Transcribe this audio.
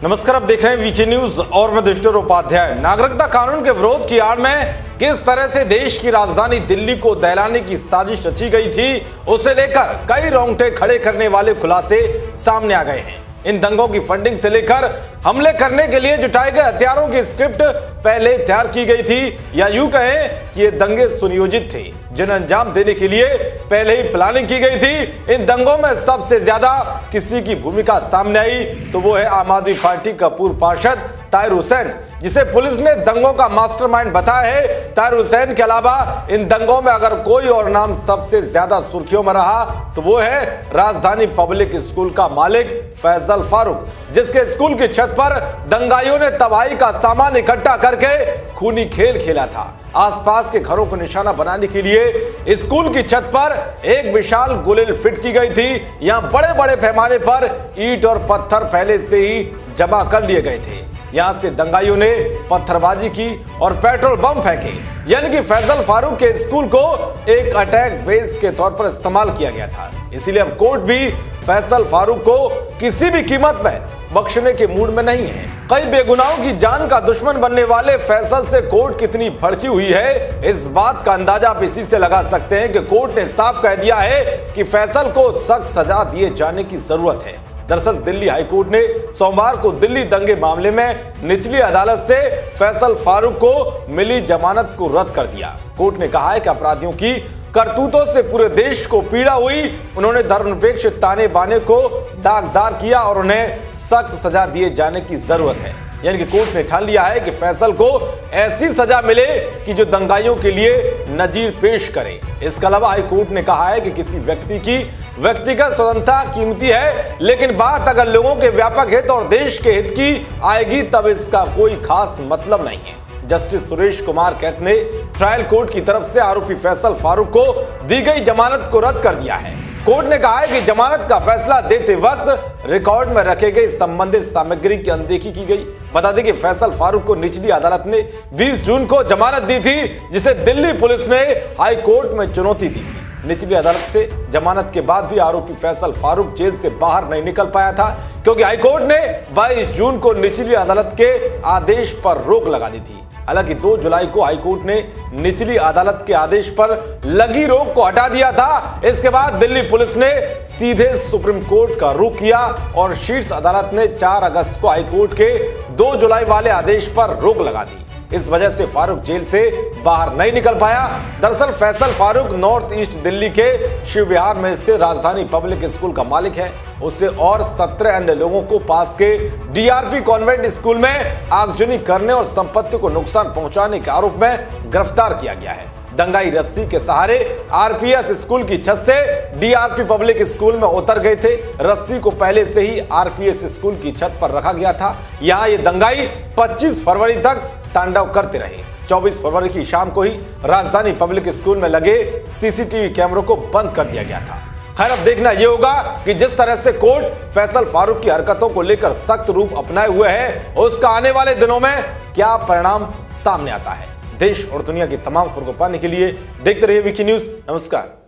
नमस्कार, आप देख रहे हैं वीके न्यूज और मैं देवेंद्र उपाध्याय। नागरिकता कानून के विरोध की आड़ में किस तरह से देश की राजधानी दिल्ली को दहलाने की साजिश रची गई थी, उसे लेकर कई रोंगटे खड़े करने वाले खुलासे सामने आ गए हैं। इन दंगों की फंडिंग से लेकर हमले करने के लिए जुटाए गए हथियारों की स्क्रिप्ट पहले तैयार की गई थी, या यूं कहें कि ये दंगे सुनियोजित थे जिन्हें अंजाम देने के लिए पहले ही प्लानिंग की गई थी। इन दंगों में सबसे ज्यादा किसी की भूमिका सामने आई तो वो है आम आदमी पार्टी का पूर्व पार्षद ताहिर हुसैन, जिसे पुलिस ने दंगों का मास्टरमाइंड बताया है। ताहिर हुसैन के अलावा इन दंगों में अगर कोई और नाम सबसे ज्यादा सुर्खियों में रहा तो वो है राजधानी पब्लिक स्कूल का मालिक फैसल फारूक, जिसके स्कूल की छत पर दंगाइयों ने तबाही का सामान इकट्ठा करके खूनी खेल खेला था। आसपास के घरों को निशाना बनाने के लिए स्कूल की छत पर एक विशाल गुलेल फिट की गई थी। यहां बड़े बड़े पैमाने पर ईंट और पत्थर पहले से ही जमा कर लिए गए थे। यहां से दंगाइयों ने पत्थरबाजी की और पेट्रोल बम फेंके, यानी कि फैसल फारूक के स्कूल को एक अटैक बेस के तौर पर इस्तेमाल किया गया था। इसीलिए अब कोर्ट भी फैसल फारूक को किसी भी कीमत में बख्शने के मूड में नहीं है। कई बेगुनाहों की जान का दुश्मन बनने वाले फैसल से कोर्ट कितनी भड़की हुई है, इस बात का अंदाजा आप इसी से लगा सकते हैं कि कोर्ट ने साफ कह दिया है कि फैसल को सख्त सजा दिए जाने की जरूरत है। दरअसल दिल्ली हाईकोर्ट ने सोमवार को दिल्ली दंगे मामले में निचली अदालत से फैसल फारूक को मिली जमानत को रद्द कर दिया। कोर्ट ने कहा है कि अपराधियों की करतूतों से पूरे देश को पीड़ा हुई, उन्होंने धर्मनिरपेक्ष ताने बाने को दागदार किया और उन्हें सख्त सजा दिए जाने की जरूरत है। यानी कि कोर्ट ने ठान लिया है कि फैसल को ऐसी सजा मिले कि जो दंगाइयों के लिए नजीर पेश करे। इसके अलावा हाई कोर्ट ने कहा है कि किसी व्यक्ति की व्यक्तिगत स्वतंत्रता कीमती है, लेकिन बात अगर लोगों के व्यापक हित और देश के हित की आएगी तब इसका कोई खास मतलब नहीं है। जस्टिस सुरेश कुमार कैत ने ट्रायल कोर्ट की तरफ से आरोपी फैसल फारूक को दी गई जमानत को रद्द कर दिया है। कोर्ट ने कहा है कि जमानत का फैसला देते वक्त रिकॉर्ड में रखे गए संबंधित सामग्री की अनदेखी की गई। बता दें कि फैसल फारूक को निचली अदालत ने 20 जून को जमानत दी थी, जिसे दिल्ली पुलिस ने हाई कोर्ट में चुनौती दी थी। निचली अदालत से जमानत के बाद भी आरोपी फैसल फारूक जेल से बाहर नहीं निकल पाया था, क्योंकि हाईकोर्ट ने 22 जून को निचली अदालत के आदेश पर रोक लगा दी थी। हालांकि 2 जुलाई को हाईकोर्ट ने निचली अदालत के आदेश पर लगी रोक को हटा दिया था। इसके बाद दिल्ली पुलिस ने सीधे सुप्रीम कोर्ट का रुख किया और शीर्ष अदालत ने 4 अगस्त को हाईकोर्ट के 2 जुलाई वाले आदेश पर रोक लगा दी। इस वजह से फारूक जेल से बाहर नहीं निकल पाया। दरअसल फैसल फारूक नॉर्थ ईस्ट दिल्ली के शिव विहार में स्थित राजधानी पब्लिक स्कूल का मालिक है। उसे और 17 अन्य लोगों को पास के डीआरपी कॉन्वेंट स्कूल में आगजनी करने और संपत्ति को नुकसान पहुंचाने के आरोप में गिरफ्तार किया गया है। दंगाई रस्सी के सहारे आरपीएस स्कूल की छत से डीआरपी पब्लिक स्कूल में उतर गए थे। रस्सी को पहले से ही आरपीएस स्कूल की छत पर रखा गया था। यहाँ ये दंगाई 25 फरवरी तक तांडव करते रहे। 24 फरवरी की शाम को ही राजधानी पब्लिक स्कूल में लगे सीसीटीवी कैमरों को बंद कर दिया गया था। खैर, अब देखना यह होगा कि जिस तरह से कोर्ट फैसल फारूक की हरकतों को लेकर सख्त रूप अपनाए हुए है, उसका आने वाले दिनों में क्या परिणाम सामने आता है। देश और दुनिया की तमाम खबरों को पाने के लिए देखते रहिए वीके न्यूज। नमस्कार।